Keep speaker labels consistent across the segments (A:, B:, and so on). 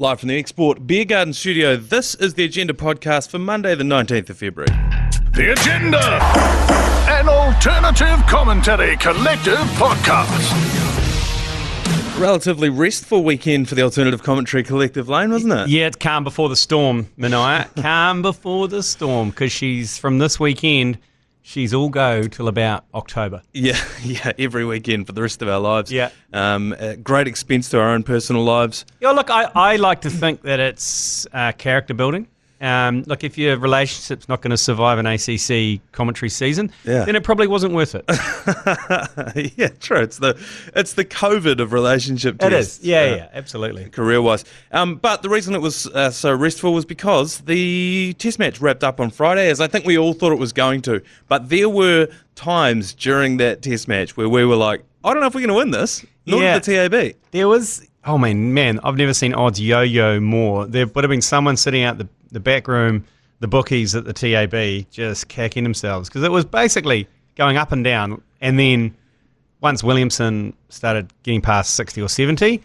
A: Live from the Export Beer Garden studio, this is the Agenda podcast for Monday the 19th of February.
B: The Agenda, an alternative commentary collective podcast.
A: Relatively restful weekend for the Alternative Commentary Collective Lane, wasn't it?
C: Yeah, it's calm before the storm, Manaia. Calm before the storm, because she's, from this weekend, she's all go till about October.
A: Yeah, every weekend for the rest of our lives.
C: Yeah.
A: At great expense to our own personal lives.
C: Yeah, look, I like to think that it's character building. Look, if your relationship's not going to survive an ACC commentary season, then it probably wasn't worth it.
A: Yeah, true. It's the COVID of relationship tests.
C: It is. Yeah, absolutely.
A: Career-wise. But the reason it was so restful was because the test match wrapped up on Friday, as I think we all thought it was going to. But there were times during that test match where we were like, I don't know if we're going to win this. Nor did the TAB.
C: There was, oh man, I've never seen odds yo-yo more. There would have been someone sitting out the back room, the bookies at the TAB, just kicking themselves, because it was basically going up and down, and then once Williamson started getting past 60 or 70,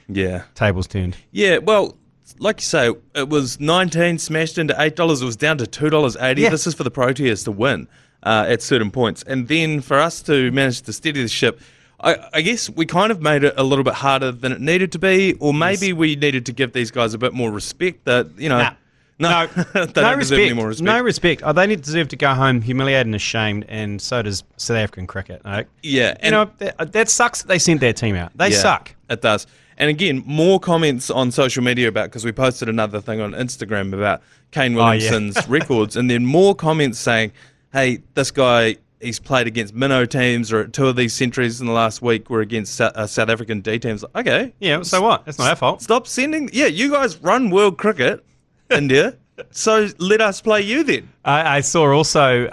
C: tables turned.
A: Yeah, well, like you say, it was 19 smashed into $8. It was down to $2.80.
C: Yeah.
A: This is for the Proteas to win at certain points. And then for us to manage to steady the ship, I guess we kind of made it a little bit harder than it needed to be, or maybe we needed to give these guys a bit more respect that, you know... No, they don't deserve any more respect.
C: No respect. Oh, they deserve to go home humiliated and ashamed, and so does South African cricket. Right?
A: Yeah.
C: And that sucks that they sent their team out. They suck.
A: It does. And again, more comments on social media about, because we posted another thing on Instagram about Kane Williamson's records, and then more comments saying, hey, this guy, he's played against minnow teams, or 2 of these centuries in the last week were against South African D teams. Okay.
C: Yeah, so what? That's not our fault.
A: Stop sending... Yeah, you guys run world cricket. India, so let us play you then.
C: I saw also,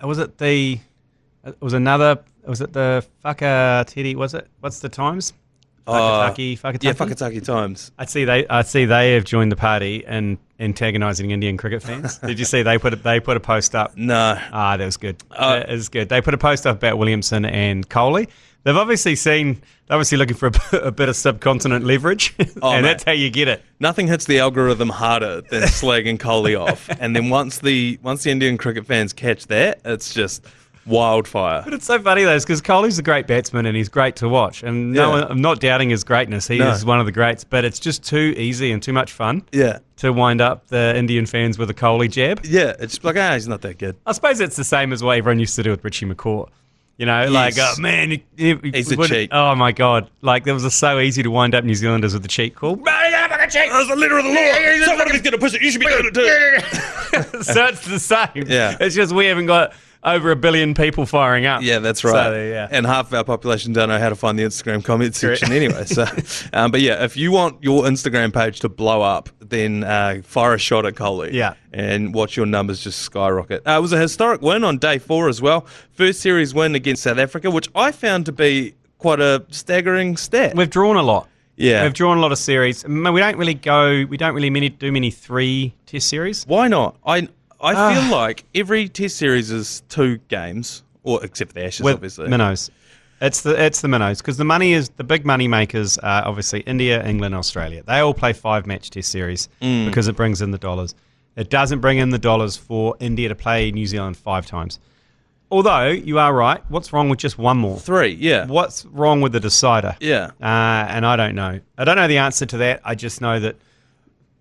C: was it the Whakatiri, was it? What's the times? Whakataki.
A: Yeah, Whakataki Times.
C: I see they have joined the party and antagonising Indian cricket fans. Did you see they put a post up?
A: No.
C: That was good. It was good. They put a post up about Williamson and Kohli. They've obviously looking for a bit of subcontinent leverage, and that's how you get it.
A: Nothing hits the algorithm harder than slagging Kohli off, and then once the Indian cricket fans catch that, it's just wildfire.
C: But it's so funny though, because Kohli's a great batsman and he's great to watch, and I'm not doubting his greatness. He is one of the greats, but it's just too easy and too much fun. Yeah. To wind up the Indian fans with a Kohli jab.
A: Yeah, it's like, he's not that good.
C: I suppose it's the same as what everyone used to do with Richie McCaw. You know, like, oh man,
A: he's a cheat.
C: Oh my God. Like, it was so easy to wind up New Zealanders with the cheat call.
A: That's the letter of the law. Somebody's going to push it. You should be doing it too.
C: So it's the same.
A: Yeah.
C: It's just we haven't got over 1 billion people firing up.
A: Yeah, that's right. So, and half of our population don't know how to find the Instagram comment section anyway. So, but yeah, if you want your Instagram page to blow up, then fire a shot at Kohli. Yeah. And watch your numbers just skyrocket. It was a historic win on day 4 as well. First series win against South Africa, which I found to be quite a staggering stat.
C: We've drawn a lot.
A: Yeah.
C: We've drawn a lot of series. We don't really do many 3-test series.
A: Why not? I feel like every test series is 2 games, or except for the Ashes, obviously.
C: Minnows. It's the minnows, because the big money makers are obviously India, England, Australia. They all play 5-match test series because it brings in the dollars. It doesn't bring in the dollars for India to play New Zealand 5 times. Although, you are right, what's wrong with just 1 more?
A: 3, yeah.
C: What's wrong with the decider?
A: Yeah.
C: And I don't know. I don't know the answer to that. I just know that...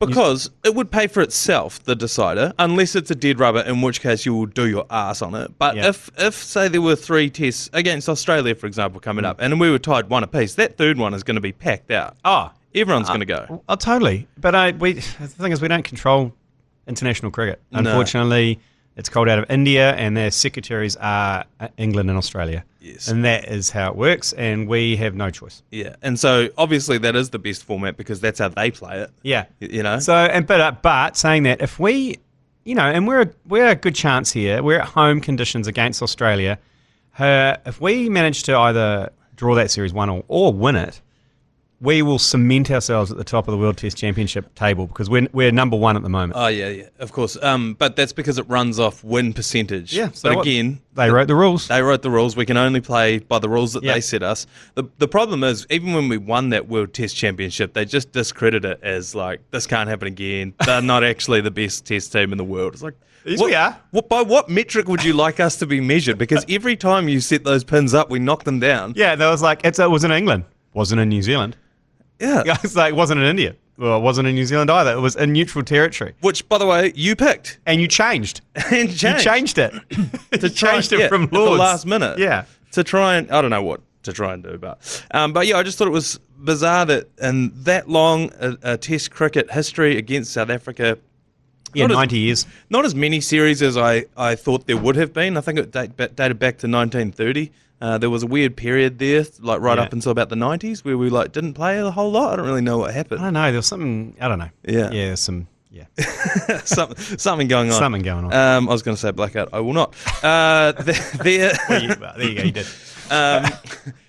A: Because it would pay for itself, the decider, unless it's a dead rubber, in which case you will do your ass on it. But if say, there were 3 tests against Australia, for example, coming up, and we were tied 1 apiece, that third one is going to be packed out. Everyone's going to go.
C: Oh, totally. But the thing is, we don't control international cricket. Unfortunately, it's called out of India, and their secretaries are England and Australia. Yes. And that is how it works, and we have no choice.
A: Yeah. And so, obviously, that is the best format, because that's how they play it.
C: Yeah.
A: You know?
C: So, but saying that, if we, and we're a good chance here, we're at home conditions against Australia. If we manage to either draw that series 1 or win it, we will cement ourselves at the top of the World Test Championship table because we're number one at the moment.
A: Oh, yeah, of course. But that's because it runs off win percentage.
C: Yeah.
A: But again...
C: They wrote the rules.
A: They wrote the rules. We can only play by the rules that they set us. The problem is, even when we won that World Test Championship, they just discredit it as like, this can't happen again. They're not actually the best Test team in the world. It's like...
C: Yes, we are.
A: By what metric would you like us to be measured? Because every time you set those pins up, we knock them down.
C: Yeah, that was like, it was in England. Wasn't in New Zealand.
A: Yeah.
C: It's like, it wasn't in India. Well, it wasn't in New Zealand either. It was in neutral territory.
A: Which, by the way, you picked.
C: And you changed.
A: You
C: changed it. You changed it from Lords.
A: At the last minute.
C: Yeah.
A: To try and, I don't know what to try and do, but yeah, I just thought it was bizarre that in that long a Test cricket history against South Africa...
C: Yeah, 90 years.
A: Not as many series as I thought there would have been. I think it dated back to 1930. There was a weird period there, like up until about the 90s, where we like didn't play a whole lot. I don't really know what happened.
C: I don't know. There was something. I don't know.
A: Yeah.
C: Yeah. There's some. Yeah.
A: something going on.
C: Something going on.
A: I was going to say blackout. I will not. There
C: you go. You did.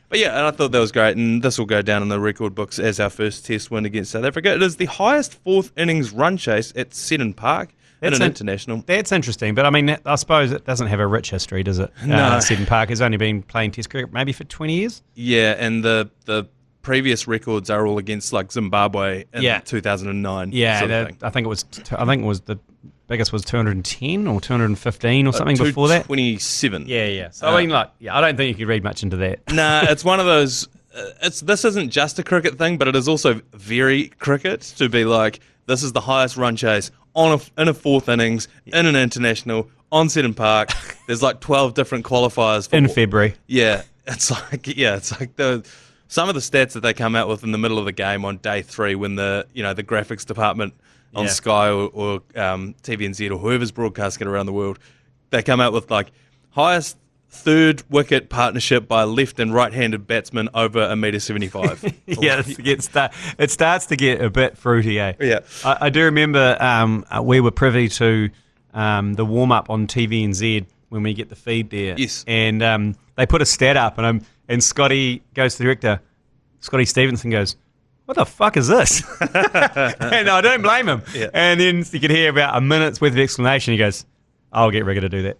A: But yeah, and I thought that was great, and this will go down in the record books as our first Test win against South Africa. It is the highest fourth innings run chase at Seddon Park in an international.
C: That's interesting, but I mean, I suppose it doesn't have a rich history, does it?
A: No.
C: Seddon Park has only been playing Test cricket maybe for 20 years.
A: Yeah, and the previous records are all against like Zimbabwe in 2009.
C: Yeah, I think it was the biggest was 210 or 215 or something before that.
A: 27.
C: Yeah. So I mean, I don't think you could read much into that.
A: Nah, it's one of those. This isn't just a cricket thing, but it is also very cricket to be like, this is the highest run chase in a fourth innings in an international on Seddon Park. There's like 12 different qualifiers
C: in February.
A: Yeah, it's like some of the stats that they come out with in the middle of the game on day 3 when the graphics department on Sky or TVNZ or whoever's broadcasting it around the world, they come out with like highest third wicket partnership by left and right-handed batsman over 1.75 meters.
C: Yeah, it starts to get a bit fruity, eh?
A: Yeah.
C: I do remember we were privy to the warm-up on TVNZ when we get the feed there.
A: Yes.
C: And they put a stat up, and Scotty goes to the director, Scotty Stevenson goes, what the fuck is this? And I don't blame him. Yeah. And then you could hear about a minute's worth of explanation. He goes, I'll get Rigger to do that.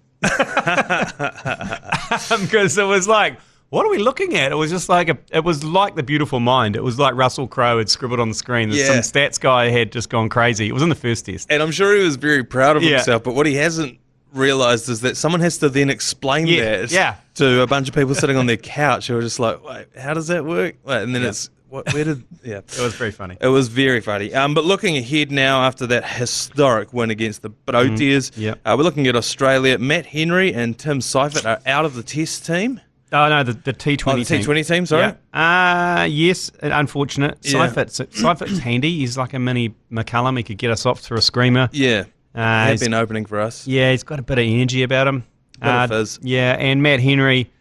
C: Because it was like, what are we looking at? It was just like it was like The Beautiful Mind. It was like Russell Crowe had scribbled on the screen. Some stats guy had just gone crazy. It was in the first test.
A: And I'm sure he was very proud of himself, but what he hasn't realised is that someone has to then explain that to a bunch of people sitting on their couch who are just like, wait, how does that work? And then it's... It
C: was very funny.
A: It was very funny. But looking ahead now after that historic win against the Proteas, we're looking at Australia. Matt Henry and Tim Seifert are out of the Test team.
C: Oh, no, the T20 team.
A: The T20 team, sorry?
C: Yes, unfortunate. Seifert's handy. He's like a mini McCullum. He could get us off through a screamer.
A: Yeah, he's been opening for us.
C: Yeah, he's got a bit of energy about him.
A: Bit of fizz.
C: Yeah, and Matt Henry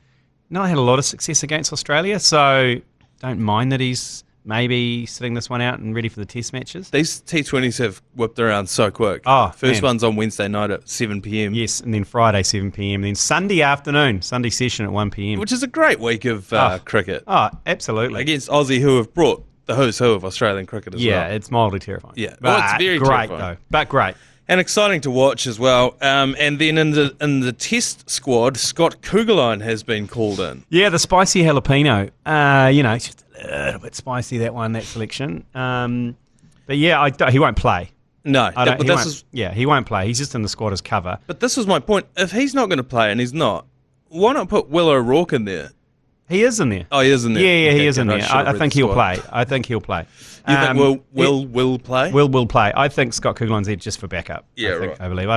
C: not had a lot of success against Australia, so... don't mind that he's maybe sitting this one out and ready for the Test matches.
A: These T20s have whipped around so quick.
C: Oh,
A: First one's on Wednesday night at 7 p.m.
C: Yes, and then Friday 7 p.m. Then Sunday afternoon, Sunday session at 1 p.m.
A: Which is a great week of cricket.
C: Oh, absolutely.
A: Against Aussie, who have brought the who's who of Australian cricket as well.
C: Yeah, it's mildly terrifying.
A: Yeah, well, it's very
C: great
A: terrifying.
C: Though. But great.
A: And exciting to watch as well. And then in the Test squad, Scott Kugelheim has been called in.
C: Yeah, the spicy jalapeno. It's just a little bit spicy, that selection. But yeah, he won't play.
A: No,
C: he won't play. He's just in the squad as cover.
A: But this was my point. If he's not going to play, and he's not, why not put Will O'Rourke in there?
C: He is in there.
A: Oh, he is in there.
C: Yeah, he is in there. I think he'll play. You think
A: Will play?
C: Will play. I think Scott Kugelheim's there just for backup.
A: Yeah,
C: I believe.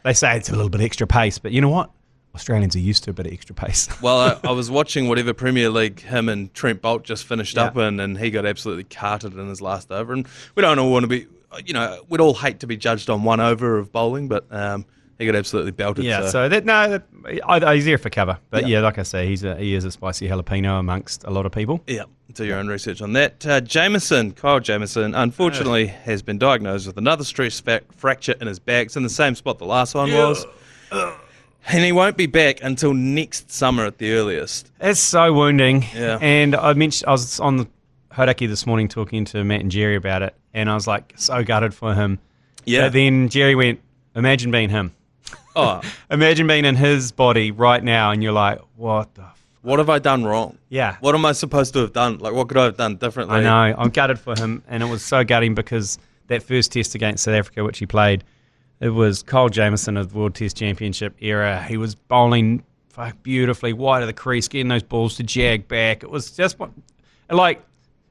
C: They say it's a little bit extra pace, but you know what? Australians are used to a bit of extra pace.
A: Well, I was watching whatever Premier League him and Trent Boult just finished up in, and he got absolutely carted in his last over. And we don't all want to be, we'd all hate to be judged on one over of bowling, but he got absolutely belted.
C: Yeah, so he's there for cover. But like I say, he is a spicy jalapeno amongst a lot of people.
A: Yeah, do your own research on that. Kyle Jamieson, unfortunately, has been diagnosed with another stress fracture in his back. It's in the same spot the last one was. And he won't be back until next summer at the earliest.
C: It's so wounding.
A: Yeah.
C: And I was on Hodaki this morning talking to Matt and Jerry about it, and I was like, so gutted for him.
A: Yeah.
C: But then Jerry went, imagine being him.
A: Oh,
C: Imagine being in his body right now, and you're like, what the
A: what have I done wrong?
C: Yeah.
A: What am I supposed to have done? Like, what could I have done differently?
C: I know. I'm gutted for him, and it was so gutting because that first test against South Africa, which he played, it was Kyle Jamieson of the World Test Championship era. He was bowling beautifully, wide of the crease, getting those balls to jag back. It was just like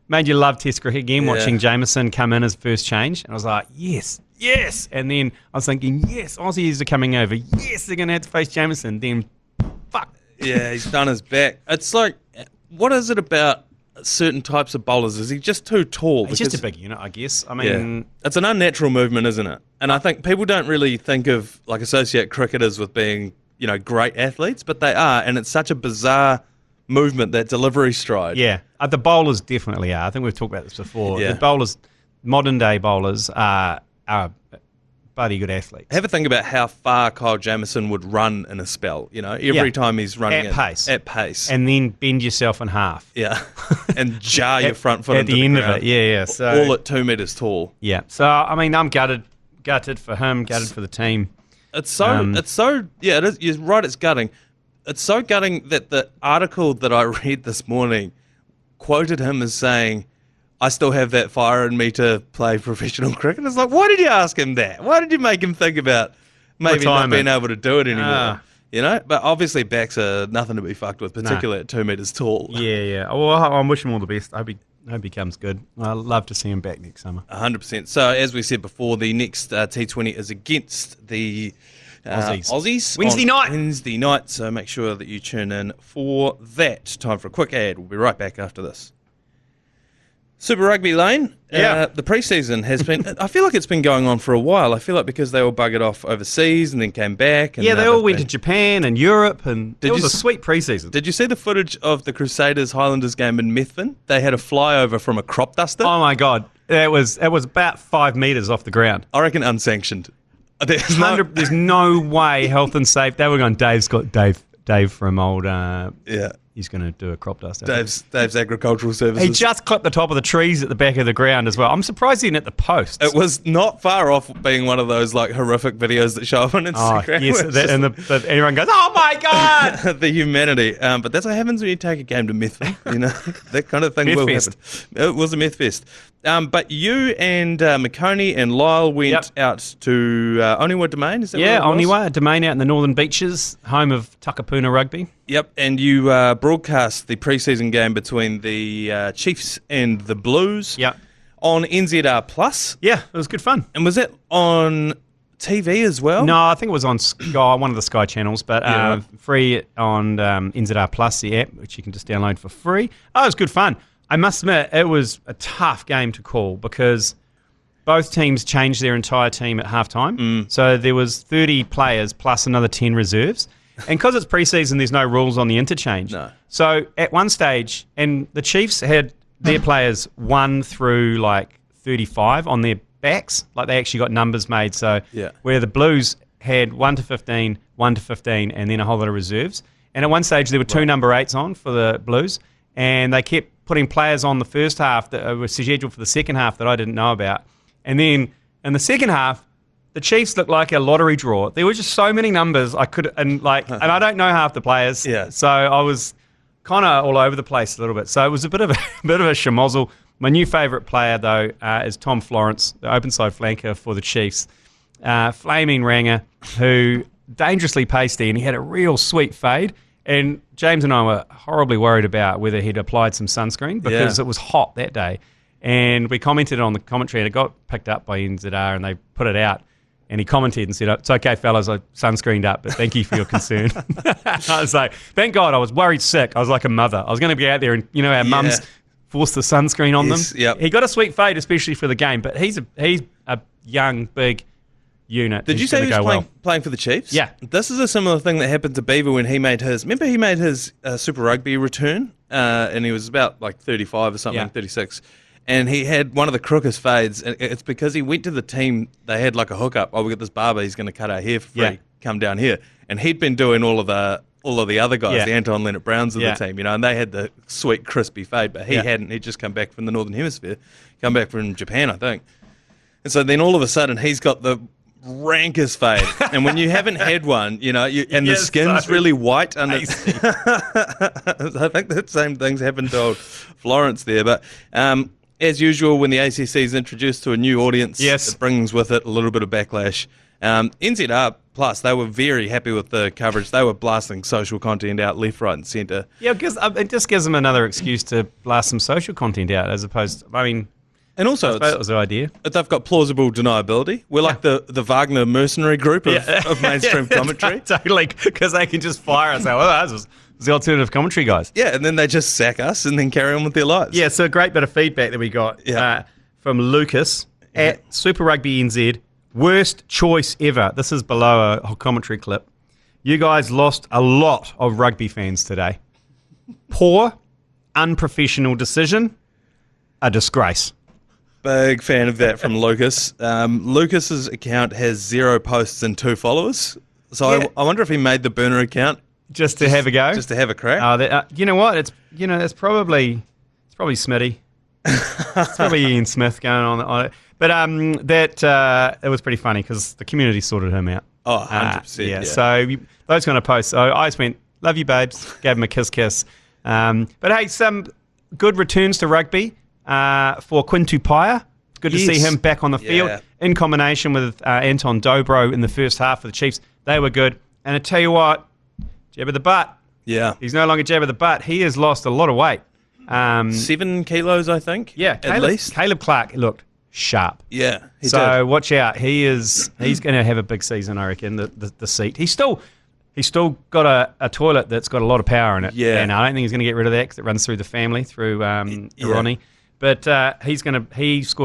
C: made you love Test cricket again, watching Jamieson come in as first change. And I was like, yes. And then I was thinking, yes, Aussies are coming over. Yes, they're going to have to face Jamieson. Then, fuck.
A: Yeah, he's done his back. It's like, what is it about certain types of bowlers? Is he just too tall?
C: He's just a big unit, I guess. I mean,
A: it's an unnatural movement, isn't it? And I think people don't really think of, like, associate cricketers with being, great athletes, but they are, and it's such a bizarre movement, that delivery stride.
C: Yeah, the bowlers definitely are. I think we've talked about this before.
A: Yeah.
C: The bowlers, modern day bowlers, are bloody good athletes.
A: Have a think about how far Kyle Jamieson would run in a spell. Every time he's running
C: at pace,
A: and
C: and then bend yourself in half.
A: yeah, and jar your front foot
C: at
A: into
C: the end
A: ground.
C: of it. Yeah. So
A: all at 2 meters tall.
C: yeah. So I mean, I'm gutted for him, gutted for the team.
A: It is. You're right. It's gutting. It's so gutting that the article that I read this morning quoted him as saying, I still have that fire in me to play professional cricket. It's like, why did you ask him that? Why did you make him think about maybe not being able to do it anymore? But obviously backs are nothing to be fucked with, particularly at 2 meters tall.
C: Yeah. Well, I wish him all the best. I hope he comes good. I'd love to see him back next summer.
A: 100%. So as we said before, the next T20 is against the Aussies Wednesday night. So make sure that you tune in for that. Time for a quick ad. We'll be right back after this. Super Rugby Lane, the preseason has been, I feel like it's been going on for a while. I feel like because they all buggered off overseas and then came back. And
C: they all went to Japan and Europe, and it was a sweet preseason.
A: Did you see the footage of the Crusaders-Highlanders game in Methven? They had a flyover from a crop duster.
C: Oh my God. It was about 5 metres off the ground.
A: I reckon unsanctioned.
C: There's no way health and safety. They were going, Dave from old... He's going to do a crop duster.
A: Dave's Agricultural Services.
C: He just clipped the top of the trees at the back of the ground as well. I'm surprised he didn't hit the posts.
A: It was not far off being one of those like horrific videos that show up on Instagram.
C: Oh, yes, everyone goes, oh my God!
A: The humanity. But that's what happens when you take a game to Methven. That kind of thing will happen. It was a meth fest. But you and McConey and Lyle went out to Oniwa Domain, is that what it was?
C: Oniwa Domain out in the Northern Beaches, home of Takapuna Rugby.
A: Yep, and you broadcast the preseason game between the Chiefs and the Blues on NZR Plus.
C: Yeah, it was good fun.
A: And was that on TV as well?
C: No, I think it was on Sky, one of the Sky channels, but free on NZR Plus, the app, which you can just download for free. Oh, it was good fun. I must admit, it was a tough game to call because both teams changed their entire team at halftime. So there was 30 players plus another 10 reserves. And because it's preseason, there's no rules on the interchange.
A: No.
C: So at one stage, and the Chiefs had their players 1 through like 35 on their backs. Like they actually got numbers made. So where the Blues had 1 to 15, 1 to 15, and then a whole lot of reserves. And at one stage, there were 2 number 8s on for the Blues. And they kept putting players on the first half that were scheduled for the second half that I didn't know about. And then in the second half, the Chiefs looked like a lottery draw. There were just so many numbers and I don't know half the players.
A: Yeah.
C: So I was kind of all over the place a little bit. So it was a bit of a schmozzle. My new favourite player though is Tom Florence, the open side flanker for the Chiefs, flaming ranger who dangerously pasty, and he had a real sweet fade. And James and I were horribly worried about whether he'd applied some sunscreen because it was hot that day. And we commented on the commentary, and it got picked up by NZR, and they put it out. And he commented and said, "It's okay, fellas, I sunscreened up, but thank you for your concern." I was like, thank God, I was worried sick. I was like a mother. I was going to be out there and, our mums force the sunscreen on them.
A: Yep.
C: He got a sweet fade, especially for the game, but he's a young, big unit.
A: Did you say he was playing for the Chiefs?
C: Yeah.
A: This is a similar thing that happened to Beaver when he made his... Remember he made his Super Rugby return? And he was about like 35 or something, 36. And he had one of the crookest fades. And it's because he went to the team, they had like a hookup. Oh, we got this barber, he's going to cut our hair for free. Come down here. And he'd been doing all of the all of the other guys, the Anton Leonard-Browns of
C: Yeah.
A: the team, and they had the sweet, crispy fade, but he hadn't. He'd just come back from the Northern Hemisphere, come back from Japan, I think. And so then all of a sudden, he's got the rankest fade. And when you haven't had one, and the skin's really white under. I think the same things happened to Florence there. But as usual, when the ACC is introduced to a new audience, it brings with it a little bit of backlash. NZR Plus, they were very happy with the coverage. They were blasting social content out left, right, and centre.
C: Yeah, because it just gives them another excuse to blast some social content out, as opposed to,
A: and also,
C: that was the idea.
A: They've got plausible deniability. We're like the Wagner mercenary group of mainstream commentary.
C: Totally, because they can just fire us and say, well, this is the alternative commentary guys.
A: Yeah, and then they just sack us and then carry on with their lives.
C: Yeah, so a great bit of feedback that we got from Lucas at Super Rugby NZ. Worst choice ever. This is below a commentary clip. You guys lost a lot of rugby fans today. Poor, unprofessional decision. A disgrace.
A: Big fan of that from Lucas. Lucas's account has 0 posts and 2 followers. So I wonder if he made the burner account
C: just to have a go,
A: just to have a crack.
C: You know what? It's probably Smitty. It's probably Ian Smith going on it. But it was pretty funny because the community sorted him out.
A: Oh, 100%.
C: Yeah. So those kind of posts. So I just went, love you, babes. Gave him a kiss. But hey, some good returns to rugby for Quintu Paia. Good to see him back on the field in combination with Anton Dobro in the first half for the Chiefs. They were good. And I tell you what, jab of the butt.
A: Yeah.
C: He's no longer jab of the butt. He has lost a lot of weight.
A: 7 kilos, I think.
C: Yeah,
A: at least.
C: Caleb Clark looked sharp.
A: Yeah, he
C: so
A: did.
C: Watch out. He's going to have a big season, I reckon. The seat. He's still got a toilet that's got a lot of power in it.
A: Yeah,
C: and I don't think he's going to get rid of that because it runs through the family through Ronnie. But he's had a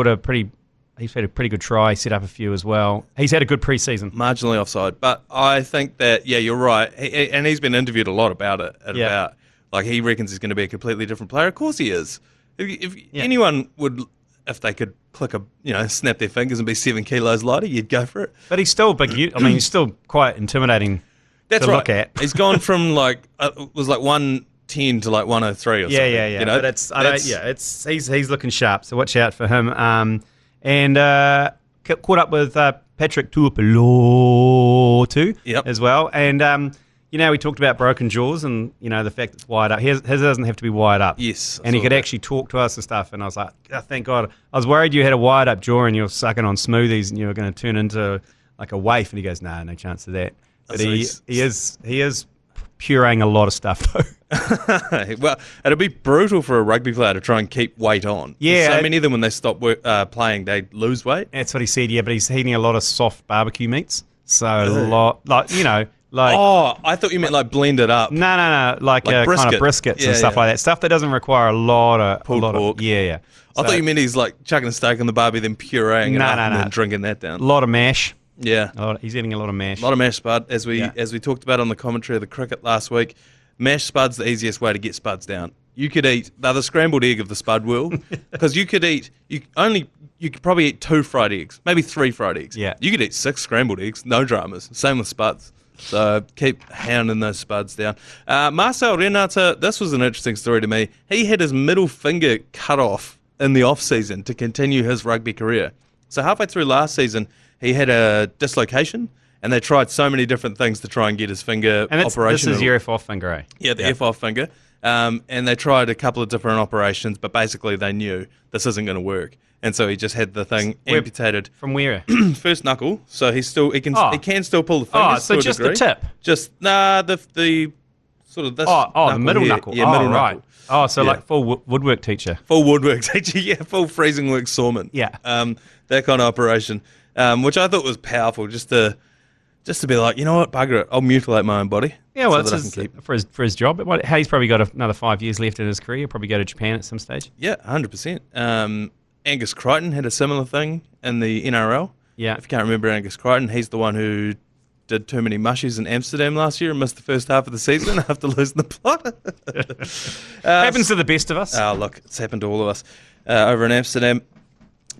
C: pretty good try. Set up a few as well. He's had a good preseason.
A: Marginally offside, but I think that you're right. And he's been interviewed a lot about it. About like he reckons he's going to be a completely different player. Of course he is. If anyone would, if they could click snap their fingers and be 7 kilos lighter, you'd go for it.
C: But he's still big. He's still quite intimidating.
A: That's
C: to
A: right.
C: Look at.
A: He's gone from it was 110 to 103 or something.
C: Yeah. But he's looking sharp. So watch out for him. And caught up with Patrick Tuipulotu too as well. And we talked about broken jaws and the fact it's wired up. His doesn't have to be wired up.
A: Yes,
C: and he could actually talk to us and stuff. And I was like, oh, thank God. I was worried you had a wired up jaw and you're sucking on smoothies and you were going to turn into like a waif. And he goes, no chance of that. But he is pureeing a lot of stuff though.
A: Well, it'd be brutal for a rugby player to try and keep weight on. Yeah, so many of them when they stop playing, they lose weight.
C: That's what he said. Yeah, but he's eating a lot of soft barbecue meats. So a lot,
A: oh, I thought you meant like blended up.
C: No, like brisket. Kind of briskets and stuff like that. Stuff that doesn't require a lot of
A: pork.
C: Yeah.
A: I thought you meant he's like chucking a steak on the barbie, then pureeing it up and then drinking that down.
C: A lot of mash.
A: Yeah,
C: he's eating a lot of mash.
A: A lot of mash spud, as we talked about on the commentary of the cricket last week. Mash spud's the easiest way to get spuds down. You could eat the scrambled egg of the spud world because you could probably eat 2 fried eggs, maybe 3 fried eggs.
C: Yeah,
A: you could eat 6 scrambled eggs, no dramas. Same with spuds. So keep hounding those spuds down. Marcel Renata, this was an interesting story to me. He had his middle finger cut off in the off season to continue his rugby career. So halfway through last season, he had a dislocation, and they tried so many different things to try and get his finger operational.
C: This is your F-off finger, eh?
A: Yeah, the F-off finger. And they tried a couple of different operations, but basically they knew this isn't going to work. And so he just had the thing amputated.
C: From where?
A: First knuckle. So he can still pull the finger.
C: Oh, so just the tip?
A: Just, the sort of this
C: the middle
A: here.
C: knuckle.
A: Yeah, middle
C: right.
A: knuckle.
C: Oh, so like full woodwork teacher.
A: Full woodwork teacher, yeah. Full freezing work sawman.
C: Yeah.
A: That kind of operation, which I thought was powerful, just to be like, you know what, bugger it, I'll mutilate my own body.
C: Yeah, well, for his job. He's probably got another 5 years left in his career. He'll probably go to Japan at some stage.
A: Yeah, 100%. Angus Crichton had a similar thing in the NRL.
C: Yeah.
A: If you can't remember Angus Crichton, he's the one who did too many mushies in Amsterdam last year and missed the first half of the season after losing the plot.
C: Happens to the best of us.
A: Oh, look, it's happened to all of us over in Amsterdam.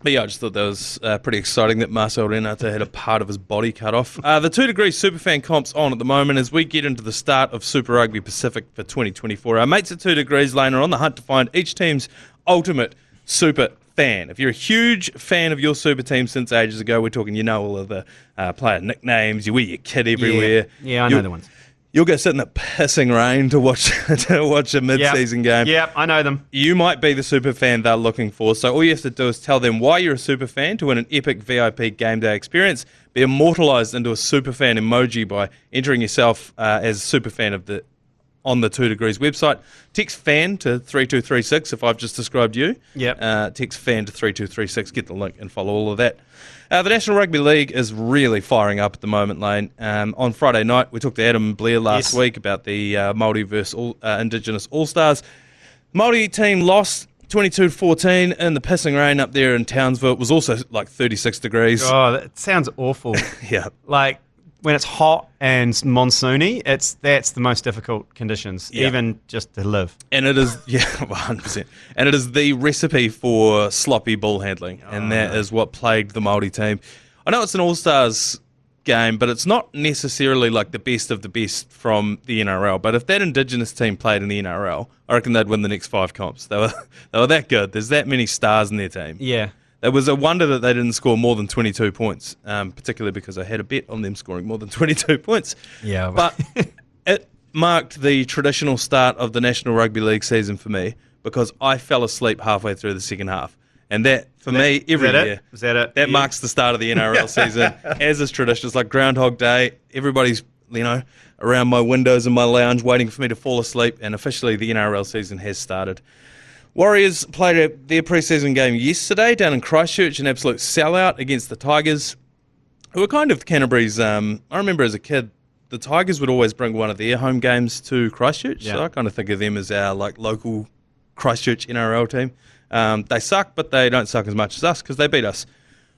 A: But yeah, I just thought that was pretty exciting that Marcel Renate had a part of his body cut off. The 2 Degrees Superfan comp's on at the moment as we get into the start of Super Rugby Pacific for 2024. Our mates at 2 Degrees Lane are on the hunt to find each team's ultimate super fan. If you're a huge fan of your super team since ages ago, we're talking, all of the player nicknames, you wear your kit everywhere.
C: Yeah, I know the ones.
A: You'll go sit in the pissing rain to watch a mid-season game.
C: Yep, I know them.
A: You might be the super fan they're looking for, so all you have to do is tell them why you're a super fan to win an epic VIP game day experience. Be immortalised into a super fan emoji by entering yourself as a super fan on the 2 Degrees website. Text FAN to 3236 if I've just described you.
C: Yep.
A: Text FAN to 3236, get the link and follow all of that. The National Rugby League is really firing up at the moment, Lane. On Friday night, we talked to Adam Blair last week about the Māori versus Indigenous All-Stars. Māori team lost 22-14 in the pissing rain up there in Townsville. It was also like 36 degrees.
C: Oh, that sounds awful.
A: Yeah.
C: Like, when it's hot and monsoony, that's the most difficult conditions, even just to live.
A: And it is, 100%. And it is the recipe for sloppy ball handling, and that is what plagued the Māori team. I know it's an All-Stars game, but it's not necessarily like the best of the best from the NRL. But if that Indigenous team played in the NRL, I reckon they'd win the next 5 comps. They were that good. There's that many stars in their team.
C: Yeah.
A: It was a wonder that they didn't score more than 22 points, particularly because I had a bet on them scoring more than 22 points.
C: Yeah.
A: But it marked the traditional start of the National Rugby League season for me because I fell asleep halfway through the second half. And that, for me, every year,
C: is that it?
A: That marks the start of the NRL season, as is tradition. It's like Groundhog Day. Everybody's, around my windows in my lounge waiting for me to fall asleep, and officially the NRL season has started. Warriors played their pre-season game yesterday down in Christchurch, an absolute sellout against the Tigers, who were kind of Canterbury's. I remember as a kid, the Tigers would always bring one of their home games to Christchurch, so I kind of think of them as our local Christchurch NRL team. They suck, but they don't suck as much as us because they beat us.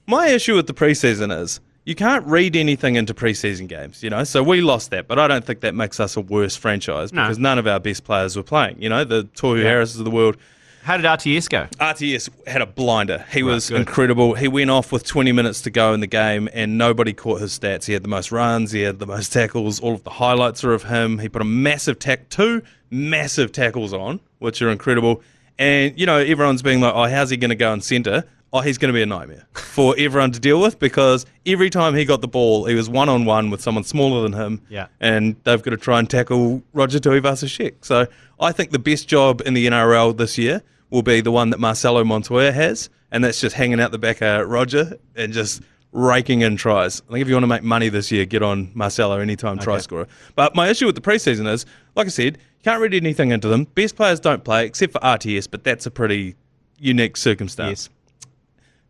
A: My issue with the pre-season is you can't read anything into pre-season games, so we lost that, but I don't think that makes us a worse franchise because none of our best players were playing, the Tohu Harrises of the world.
C: How did RTS go?
A: RTS had a blinder. He was incredible. He went off with 20 minutes to go in the game and nobody caught his stats. He had the most runs, he had the most tackles, all of the highlights are of him. He put a two massive tackles on, which are incredible. And, everyone's being like, oh, how's he going to go in centre? Oh, he's going to be a nightmare for everyone to deal with because every time he got the ball, he was one-on-one with someone smaller than him.
C: Yeah.
A: And they've got to try and tackle Roger Tuivasa-Sheck. So I think the best job in the NRL this year will be the one that Marcelo Montoya has, and that's just hanging out the back of Roger and just raking in tries. I think if you want to make money this year, get on Marcelo anytime try scorer. But my issue with the preseason is, like I said, you can't read anything into them. Best players don't play, except for RTS, but that's a pretty unique circumstance. Yes.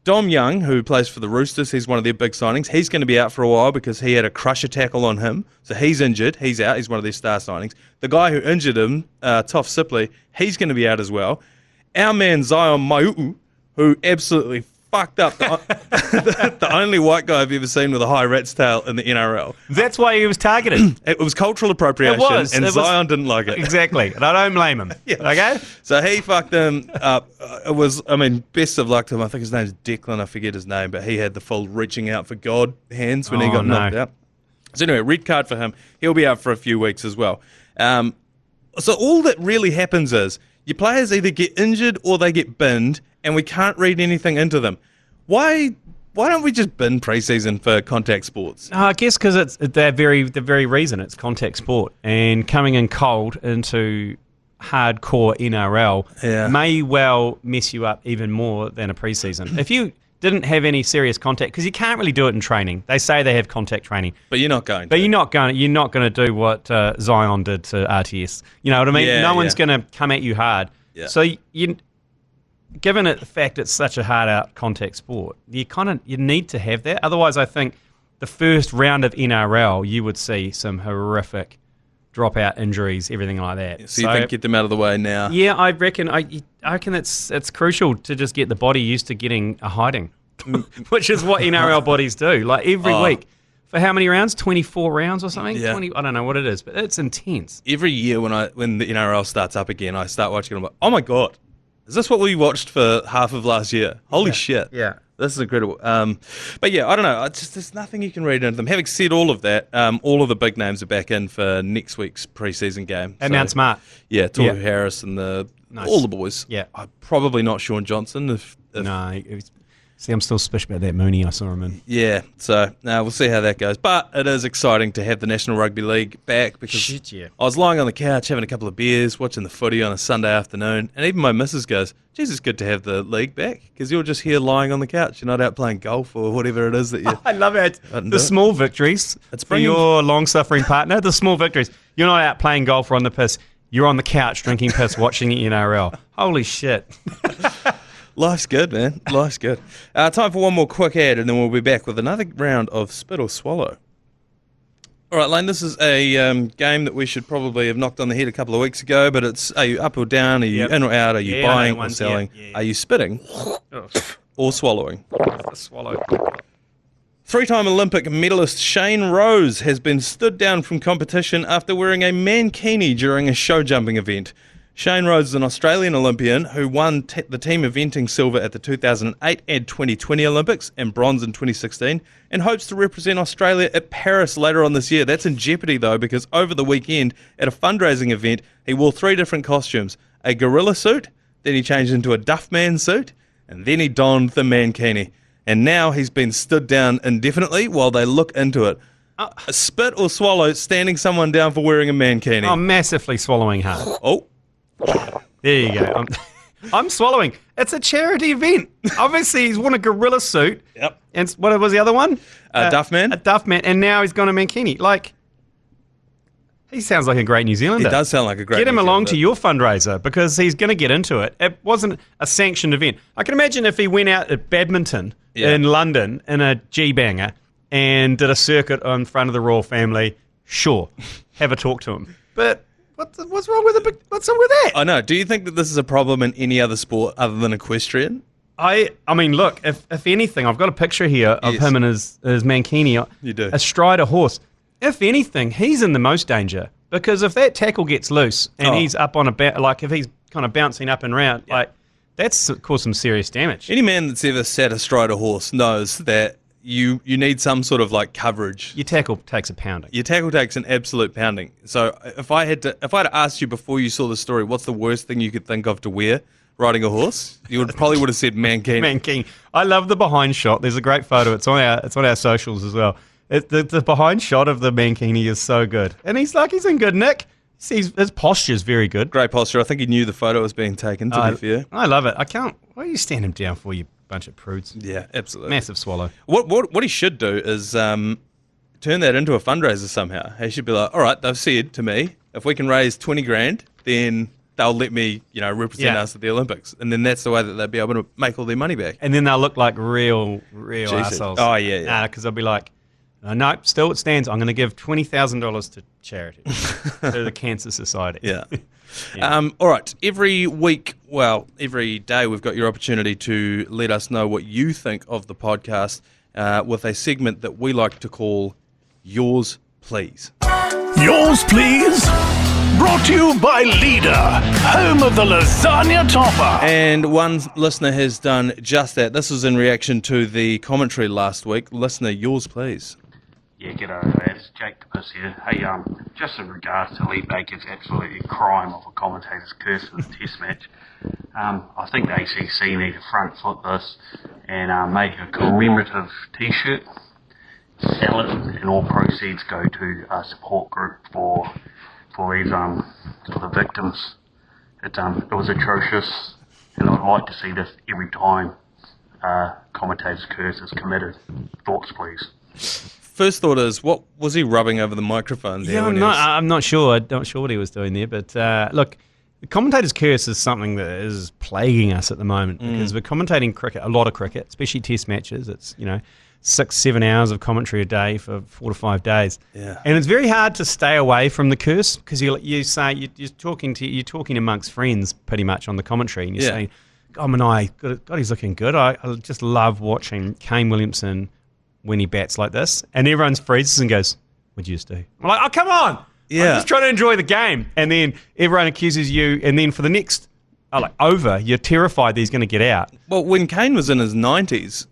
A: Dom Young, who plays for the Roosters, he's one of their big signings. He's going to be out for a while because he had a crusher tackle on him. So he's injured. He's out. He's one of their star signings. The guy who injured him, Toff Sipley, he's going to be out as well. Our man Zion Maiu'u, who absolutely fucked up the only white guy I've ever seen with a high rat's tail in the NRL.
C: That's why he was targeted.
A: It was cultural appropriation, Zion didn't like it.
C: Exactly, and I don't blame him. Okay?
A: So he fucked him up. Best of luck to him. I think his name's Declan, I forget his name, but he had the full reaching out for God hands when he got knocked out. So anyway, red card for him. He'll be out for a few weeks as well. So all that really happens is your players either get injured or they get binned, and we can't read anything into them. Why don't we just bin preseason for contact sports?
C: I guess because it's the very reason it's contact sport, and coming in cold into hardcore NRL may well mess you up even more than a preseason. If you didn't have any serious contact, because you can't really do it in training. They say they have contact training,
A: but you're not going to.
C: But you're not going to do what Zion did to RTS. You know what I mean? No one's going to come at you hard. Yeah. So given it the fact it's such a hard out contact sport, you need to have that. Otherwise, I think the first round of NRL you would see some horrific dropout injuries, everything like that.
A: So you think get them out of the way now?
C: Yeah, I reckon it's crucial to just get the body used to getting a hiding, which is what NRL bodies do. Like every week. For how many rounds? 24 rounds or something?
A: Yeah.
C: 20, I don't know what it is, but it's intense.
A: Every year when the NRL starts up again, I start watching it. I'm like, oh my God, is this what we watched for half of last year? Holy shit.
C: Yeah.
A: This is incredible. But yeah, I don't know. There's nothing you can read into them. Having said all of that, all of the big names are back in for next week's preseason game.
C: At Mount Smart.
A: Yeah, Toru Harris and all the boys.
C: Yeah.
A: Probably not Sean Johnson. If
C: No, see, I'm still suspicious about that Mooney I saw him in.
A: Yeah, so we'll see how that goes. But it is exciting to have the National Rugby League back because I was lying on the couch having a couple of beers, watching the footy on a Sunday afternoon, and even my missus goes, "Geez, it's good to have the league back because you're just here lying on the couch. You're not out playing golf or whatever it is that you."
C: I love it. The small victories
A: it's
C: for your long-suffering partner. The small victories. You're not out playing golf or on the piss. You're on the couch drinking piss, watching the NRL. Holy shit.
A: Life's good, man. Life's good. Time for one more quick ad, and then we'll be back with another round of Spit or Swallow. All right, Lane, this is a game that we should probably have knocked on the head a couple of weeks ago, but it's, are you up or down? Are you in or out? Are you buying or selling? Are you spitting or swallowing?
C: Swallow.
A: Three-time Olympic medalist Shane Rose has been stood down from competition after wearing a mankini during a show jumping event. Shane Rose is an Australian Olympian who won the team eventing silver at the 2008 and 2020 Olympics and bronze in 2016 and hopes to represent Australia at Paris later on this year. That's in jeopardy though because over the weekend at a fundraising event he wore 3 different costumes, a gorilla suit, then he changed into a Duffman suit and then he donned the mankini. And now he's been stood down indefinitely while they look into it. A spit or swallow standing someone down for wearing a mankini?
C: I'm massively swallowing hard.
A: Oh.
C: There you go. I'm swallowing. It's a charity event. Obviously, he's worn a gorilla suit.
A: Yep.
C: And what was the other one?
A: Duffman.
C: A Duffman. And now he's gone a mankini. Like, he sounds like a great New Zealander.
A: He does sound like a great
C: Get him
A: New
C: along
A: Zealander.
C: to your fundraiser because he's going to get into it. It wasn't a sanctioned event. I can imagine if he went out at badminton in London in a G-banger and did a circuit in front of the royal family, sure, have a talk to him. But what's wrong with it? What's wrong with that?
A: I know. Do you think that this is a problem in any other sport other than equestrian?
C: I mean, look, if anything, I've got a picture here of him and his mankini.
A: You do.
C: Astride a horse. If anything, he's in the most danger because if that tackle gets loose and he's up on like if he's kind of bouncing up and round, like that's caused some serious damage.
A: Any man that's ever sat astride a horse knows that you need some sort of like coverage.
C: Your tackle takes a pounding.
A: Your tackle takes an absolute pounding. So if I had asked you before you saw the story, what's the worst thing you could think of to wear riding a horse? You would have said mankini.
C: Mankini. I love the behind shot. There's a great photo. It's on our socials as well. The behind shot of the mankini is so good, and he's in good nick. His posture's very good.
A: Great posture. I think he knew the photo was being taken, to be fair.
C: I love it. I can't. Why do you stand him down for, you bunch of prudes?
A: Yeah, absolutely.
C: Massive swallow.
A: What he should do is turn that into a fundraiser somehow. He should be like, all right, they've said to me, if we can raise 20 grand, then they'll let me, represent us at the Olympics. And then that's the way that they'll be able to make all their money back.
C: And then they'll look like real assholes.
A: Oh, yeah.
C: Because they'll be like, no, still it stands. I'm going to give $20,000 to charity, to the Cancer Society.
A: Yeah. All right. Every day we've got your opportunity to let us know what you think of the podcast with a segment that we like to call Yours Please.
B: Yours, please. Brought to you by Leader, home of the lasagna topper.
A: And one listener has done just that. This was in reaction to the commentary last week. Listener, yours please.
D: Yeah, g'day lads, Jake Piss here. Hey, just in regards to Lee Baker's absolutely crime of a commentator's curse in the test match, I think the ACC need to front foot this and make a commemorative t-shirt, sell it, and all proceeds go to a support group for the victims. It was atrocious, and I'd like to see this every time commentator's curse is committed. Thoughts, please.
A: First thought is, what was he rubbing over the microphone there?
C: Yeah, I'm not sure. I'm not sure what he was doing there. But look, the commentator's curse is something that is plaguing us at the moment because we're commentating cricket, a lot of cricket, especially test matches. It's 6-7 hours of commentary a day for 4 to 5 days.
A: Yeah.
C: And it's very hard to stay away from the curse because you're talking amongst friends pretty much on the commentary, and you're saying, "God, Manaia, God, he's looking good. I just love watching Kane Williamson when he bats like this," and everyone freezes and goes, "What'd you just do?" I'm like, "Oh, come on!
A: Yeah.
C: I'm just trying to enjoy the game." And then everyone accuses you, and then for the next you're terrified that he's going to get out.
A: Well, when Kane was in his 90s,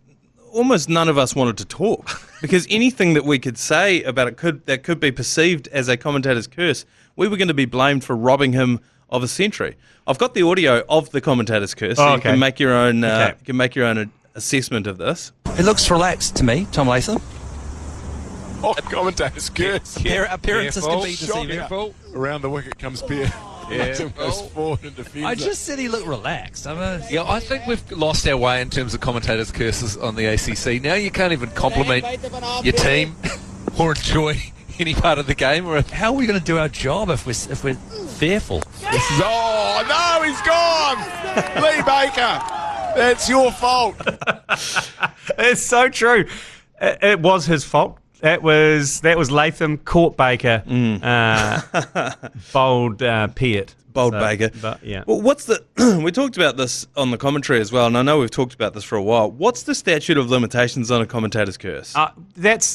A: almost none of us wanted to talk because anything that we could say about it that could be perceived as a commentator's curse, we were going to be blamed for robbing him of a century. I've got the audio of the commentator's curse, so you can make your own. You can make your own assessment of this.
E: It looks relaxed to me, Tom Latham.
F: Oh, commentator's curse.
E: Appearances can be deceiving.
F: Around the wicket comes Pierre. Goes forward and defends.
E: I just said he looked relaxed.
G: I think we've lost our way in terms of commentators' curses on the ACC. Now you can't even compliment your team or enjoy any part of the game. Or
E: how are we going to do our job if we're fearful?
F: Oh no, he's gone. Lee Baker, that's your fault.
C: It's so true. It was his fault. That was Latham, caught Baker, bowled Peart.
A: Bold Baker.
C: But, yeah.
A: Well, we talked about this on the commentary as well, and I know we've talked about this for a while. What's the statute of limitations on a commentator's curse?
C: We've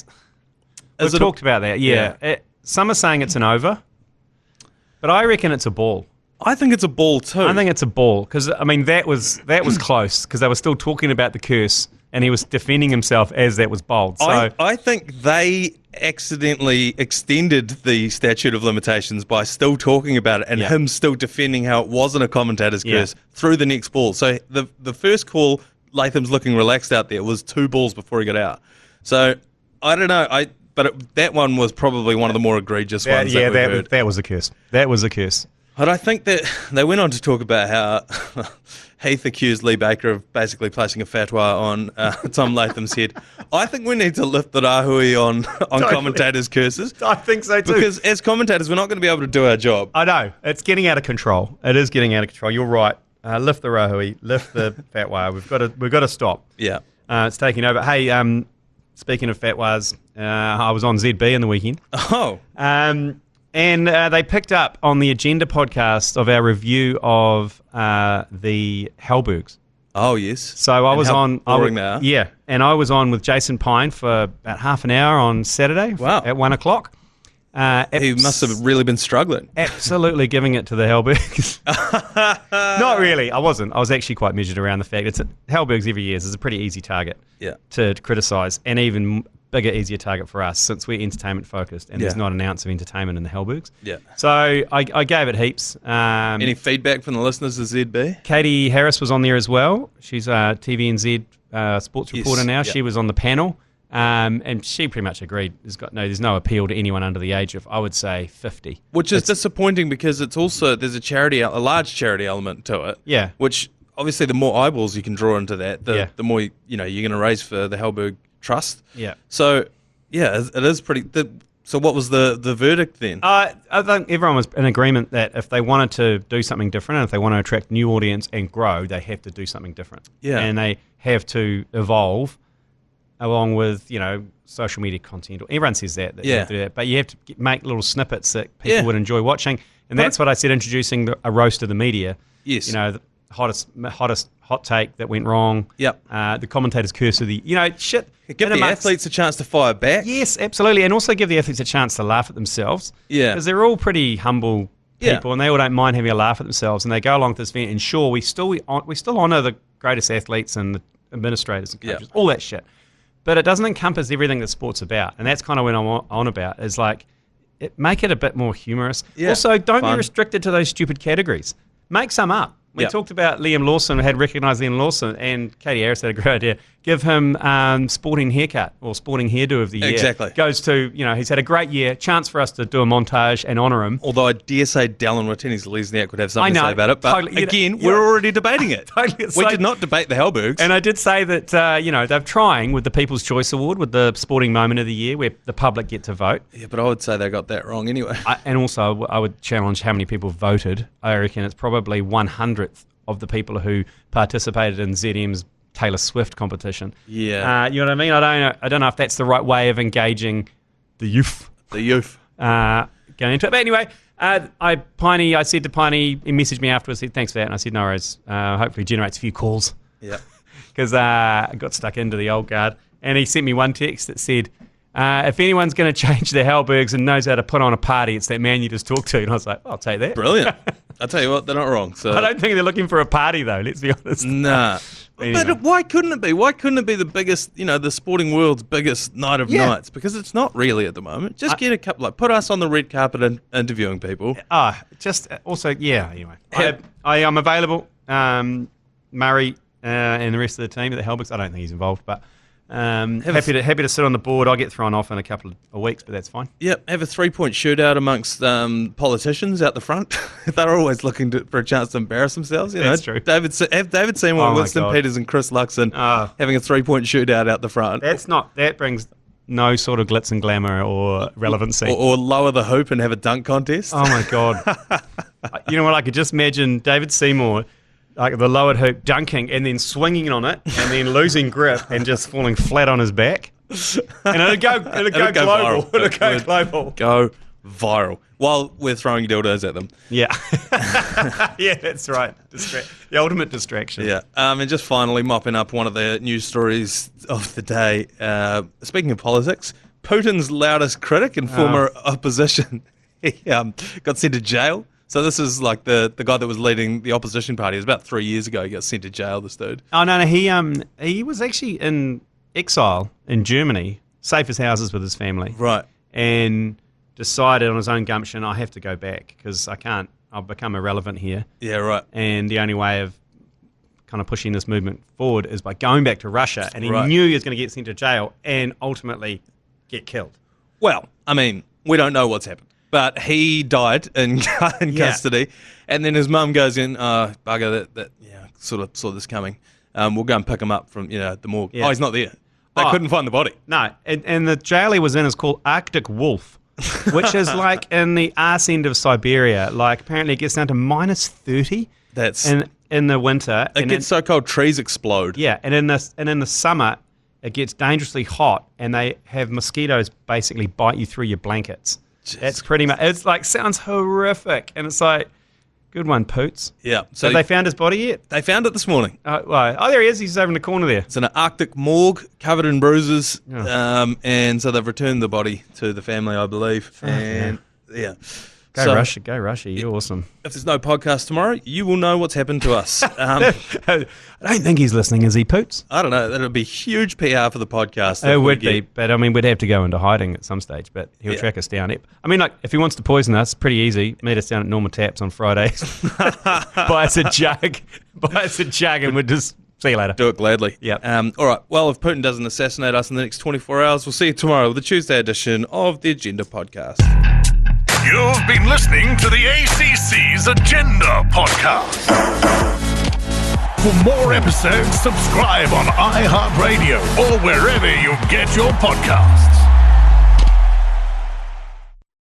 C: talked about that, yeah. Some are saying it's an over, but I reckon it's a ball.
A: I think it's a ball too.
C: I think it's a ball, because, I mean, that was close, because they were still talking about the curse, and he was defending himself as that was bowled. So
A: I think they accidentally extended the statute of limitations by still talking about it and him still defending how it wasn't a commentator's curse through the next ball. So the first call, Latham's looking relaxed out there, was 2 balls before he got out. So I don't know. That one was probably one of the more egregious ones that we've heard.
C: That was a curse. That was a curse.
A: But I think that they went on to talk about how Heath accused Lee Baker of basically placing a fatwa on Tom Latham's head. I think we need to lift the rahui on commentators' curses.
C: I think so too.
A: Because as commentators, we're not going to be able to do our job.
C: I know. It's getting out of control. It is getting out of control. You're right. Lift the rahui. Lift the fatwa. We've got to stop.
A: Yeah.
C: It's taking over. Hey, speaking of fatwas, I was on ZB in the weekend.
A: Oh.
C: And they picked up on the Agenda podcast of our review of the Hellbergs.
A: Oh, yes.
C: So I was on.
A: Boring they are.
C: Yeah, and I was on with Jason Pine for about half an hour on Saturday.
A: Wow.
C: At 1 o'clock.
A: He must have really been struggling.
C: Absolutely giving it to the Hellbergs. Not really. I wasn't. I was actually quite measured around the fact Hellbergs every year is a pretty easy target to criticise, and even bigger, easier target for us since we're entertainment focused and there's not an ounce of entertainment in the Hellbergs. Yeah. So I gave it heaps.
A: Any feedback from the listeners of ZB?
C: Katie Harris was on there as well. She's a TVNZ sports reporter now. Yep. She was on the panel. And she pretty much agreed. There's no appeal to anyone under the age of, I would say, 50.
A: Which is disappointing because it's also there's a large charity element to it. Yeah. Which obviously the more eyeballs you can draw into that, the more you're going to raise for the Hellberg Trust. Yeah. So it is pretty. So what was the verdict then?
C: I think everyone was in agreement that if they wanted to do something different and if they want to attract new audience and grow, they have to do something different. Yeah. And they have to evolve along with, social media content. Everyone says that you have to do that. But you have to make little snippets that people would enjoy watching. And that's what I said, introducing a roast of the media. Yes. The hottest hot take that went wrong. Yep. The commentator's curse of the, shit.
A: Give the athletes a chance to fire back.
C: Yes, absolutely. And also give the athletes a chance to laugh at themselves. Yeah. Because they're all pretty humble people and they all don't mind having a laugh at themselves. And they go along to this event and sure, we still honour the greatest athletes and the administrators and coaches, all that shit. But it doesn't encompass everything that sport's about. And that's kind of what I'm on about, is like, make it a bit more humorous. Yeah, also, don't be restricted to those stupid categories. Make some up. We talked about Liam Lawson, had recognised Liam Lawson, and Katie Harris had a great idea. Give him sporting haircut or sporting hairdo of the year. Exactly. Goes to, he's had a great year. Chance for us to do a montage and honour him.
A: Although I dare say Dallin Watene-Zelezniak would have something to say about it. But totally, we're already debating it. Totally. We did not debate the Hellbergs.
C: And I did say that, they're trying with the People's Choice Award, with the sporting moment of the year where the public get to vote.
A: Yeah, but I would say they got that wrong anyway.
C: And also, I would challenge how many people voted. I reckon it's probably 1/100th of the people who participated in ZM's Taylor Swift competition. Yeah. You know what I mean? I don't know if that's the right way of engaging the youth.
A: Going
C: into it. But anyway, I said to Piney, he messaged me afterwards, said, thanks for that. And I said, no worries. Hopefully generates a few calls. Yeah. Because I got stuck into the old guard. And he sent me one text that said, if anyone's going to change the Hellbergs and knows how to put on a party, it's that man you just talked to. And I was like, I'll take that.
A: Brilliant. I'll tell you what, they're not wrong. So
C: I don't think they're looking for a party, though, let's be honest.
A: Nah.
C: Anyway.
A: But why couldn't it be? Why couldn't it be the biggest, the sporting world's biggest night of nights? Because it's not really at the moment. Just get a couple, put us on the red carpet and interviewing people.
C: Anyway. I am available. Murray and the rest of the team at the Hellbicks, I don't think he's involved, but happy to sit on the board. I'll get thrown off in a couple of weeks, but that's fine.
A: Yep, have a 3-point shootout amongst politicians out the front. They're always looking for a chance to embarrass themselves.
C: That's true.
A: David Seymour, Winston Peters, and Chris Luxon having a 3-point shootout out the front.
C: That brings no sort of glitz and glamour or relevancy.
A: Or lower the hoop and have a dunk contest.
C: Oh my God! You know what? I could just imagine David Seymour. Like the lowered hoop dunking and then swinging on it and then losing grip and just falling flat on his back. And it'd go global.
A: Viral.
C: It'd go global.
A: Go viral. While we're throwing dildos at them.
C: Yeah. Yeah, that's right. The ultimate distraction.
A: Yeah. And just finally mopping up one of the news stories of the day. Speaking of politics, Putin's loudest critic and former opposition he got sent to jail. So this is like the guy that was leading the opposition party. It was about 3 years ago. He got sent to jail, this dude.
C: Oh, no, he was actually in exile in Germany, safe as houses with his family.
A: Right.
C: And decided on his own gumption, I have to go back because I've become irrelevant here.
A: Yeah, right.
C: And the only way of kind of pushing this movement forward is by going back to Russia. And he
A: Right.
C: knew he was going to get sent to jail and ultimately get killed.
A: Well, I mean, we don't know what's happened. But he died in custody, and then his mum goes in, bugger, that sort of saw this coming. We'll go and pick him up from the morgue.
C: Yeah.
A: Oh, he's not there. They couldn't find the body.
C: No, and the jail he was in is called Arctic Wolf, which is like in the arse end of Siberia. Like apparently it gets down to minus 30
A: That's
C: in the winter.
A: it gets so cold trees explode.
C: Yeah, and in the summer it gets dangerously hot, and they have mosquitoes basically bite you through your blankets. That's pretty much. It's like sounds horrific, and it's like, good one, Poots.
A: Yeah.
C: So they found his body yet?
A: They found it this morning.
C: There he is. He's over in the corner there.
A: It's in an Arctic morgue, covered in bruises, and so they've returned the body to the family, I believe. And yeah.
C: Go Russia. You're awesome.
A: If there's no podcast tomorrow, you will know what's happened to us.
C: I don't think he's listening, is he, Poots?
A: I don't know. That'll be huge PR for the podcast.
C: It would be, but I mean, we'd have to go into hiding at some stage, but he'll track us down. I mean, like, if he wants to poison us, pretty easy. Meet us down at Norma Taps on Fridays. Buy us a jug, and we'll just see you later.
A: Do it gladly.
C: Yeah.
A: All right. Well, if Putin doesn't assassinate us in the next 24 hours, we'll see you tomorrow with the Tuesday edition of the Agenda Podcast.
B: You've been listening to the ACC's Agenda Podcast. For more episodes, subscribe on iHeartRadio or wherever you get your podcasts.